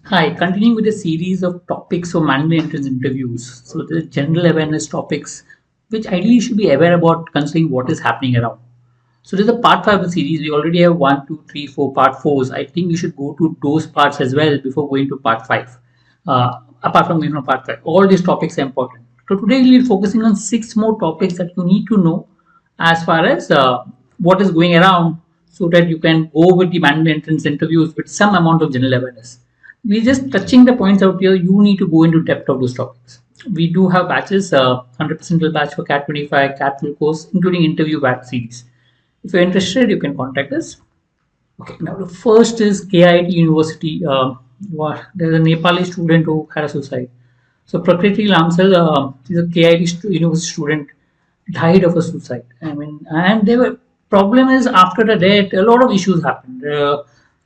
Hi, continuing with a series of topics for management entrance interviews. So the general awareness topics, which ideally you should be aware about considering what is happening around. So this is a part 5 of the series. We already have one, 2, 3, 4 part 4s. I think we should go to those parts as well before going to part 5. Apart from part 5, all these topics are important. So today we'll be focusing on 6 more topics that you need to know as far as what is going around so that you can go with the management entrance interviews with some amount of general awareness. We're just touching the points out here. You need to go into depth of those topics. We do have batches, 100% will batch for CAT 25, CAT full course, including interview batch series. If you're interested, you can contact us. Okay, now the first is KIIT University. There's a Nepali student who had a suicide. So Prakriti Lamsal, he's a KIIT University student, died of a suicide. I mean, and there were problem is after the death, a lot of issues happened.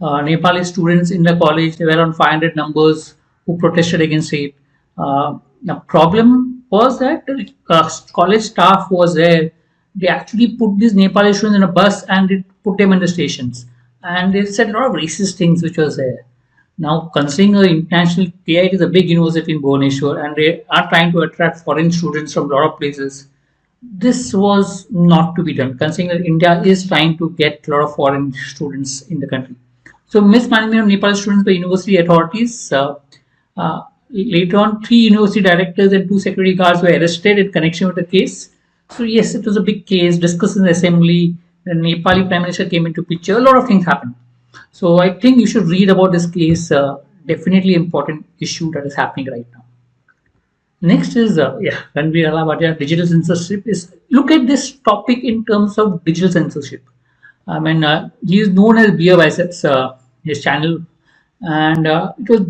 Nepali students in the college, there were around 500 numbers who protested against it. The problem was that the college staff was there. They actually put these Nepali students in a bus and they put them in the stations. And they said a lot of racist things which was there. Now, considering the international KIIT is a big university in Bhubaneswar and they are trying to attract foreign students from a lot of places, this was not to be done, considering that India is trying to get a lot of foreign students in the country. So, mismanagement of Nepal students by university authorities. Later on, 3 university directors and 2 security guards were arrested in connection with the case. So, yes, it was a big case discussed in the assembly. The Nepali Prime Minister came into picture. A lot of things happened. So, I think you should read about this case. Definitely important issue that is happening right now. Next is Ranveer Alavadia, digital censorship. Is look at this topic in terms of digital censorship. I mean, he is known as Beer Biceps, his channel, and it was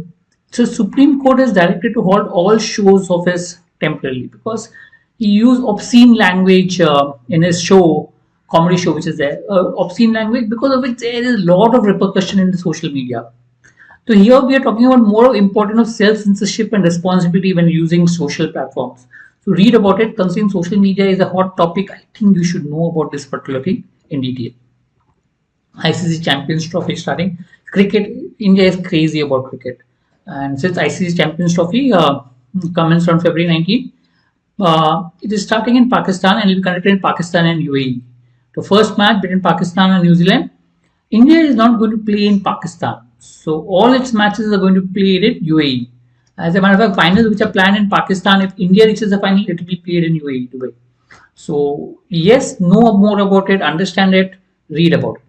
so Supreme Court has directed to halt all shows of his temporarily because he used obscene language in his show, comedy show, which is there, obscene language because of which there is a lot of repercussion in the social media. So here we are talking about more important of self-censorship and responsibility when using social platforms. So read about it. Considering social media is a hot topic, I think you should know about this particular thing in detail. ICC Champions Trophy starting. Cricket, India is crazy about cricket. And since ICC Champions Trophy commenced on February 19, it is starting in Pakistan and will be conducted in Pakistan and UAE. The first match between Pakistan and New Zealand. India is not going to play in Pakistan. So all its matches are going to be played in UAE. As a matter of fact, finals which are planned in Pakistan, if India reaches the final, it will be played in UAE, Dubai. So yes, know more about it, understand it, read about it.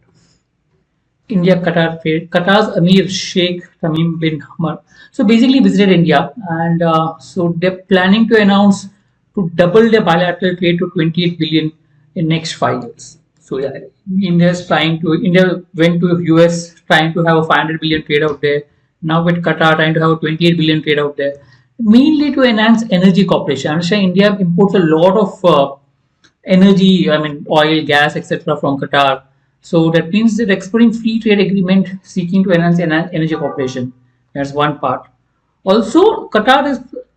India-Qatar trade. Qatar's Amir Sheikh Tamim bin Hamad. So basically visited India and so they're planning to announce to double their bilateral trade to 28 billion in next 5 years. So yeah, India went to US trying to have a 500 billion trade out there. Now with Qatar trying to have a 28 billion trade out there, mainly to enhance energy cooperation. I understand India imports a lot of energy, I mean oil, gas, etc. from Qatar. So that means they're exploring free trade agreement seeking to enhance energy cooperation. That's one part. Also,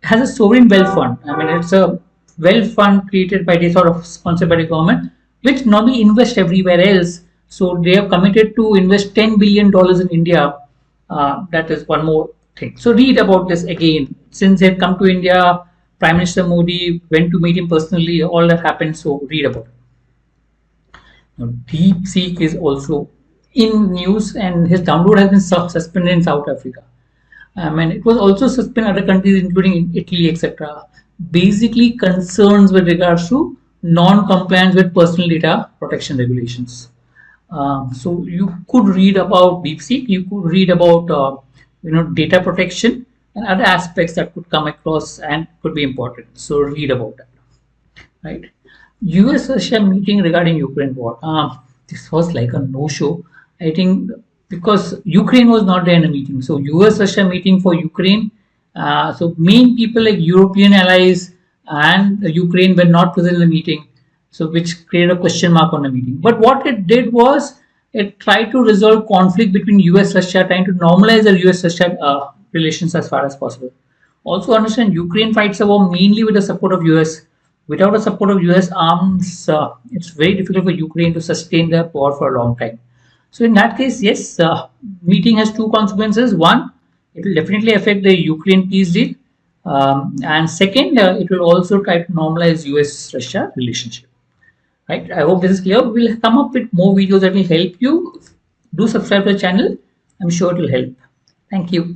has a sovereign wealth fund. I mean, it's a wealth fund created by the sort of sponsored by the government, which normally invest everywhere else. So they have committed to invest $10 billion in India. That is one more thing. So read about this again. Since they've come to India, Prime Minister Modi went to meet him personally. All that happened. So read about it. DeepSeek is also in news and his download has been suspended in South Africa. I mean, it was also suspended in other countries, including Italy, etc. Basically, concerns with regards to non-compliance with personal data protection regulations. So you could read about DeepSeek, you could read about data protection and other aspects that could come across and could be important. So read about that, right? US-Russia meeting regarding Ukraine war. This was like a no-show. I think because Ukraine was not there in the meeting. So US-Russia meeting for Ukraine. So main people like European allies and Ukraine were not present in the meeting. So which created a question mark on the meeting. But what it did was it tried to resolve conflict between US-Russia, trying to normalize the US-Russia relations as far as possible. Also understand Ukraine fights a war mainly with the support of US. Without the support of US arms, it's very difficult for Ukraine to sustain their war for a long time. So in that case, yes, meeting has 2 consequences. One, It will definitely affect the Ukraine peace deal. And second, it will also try to normalize US-Russia relationship. Right? I hope this is clear. We'll come up with more videos that will help you. Do subscribe to the channel. I'm sure it will help. Thank you.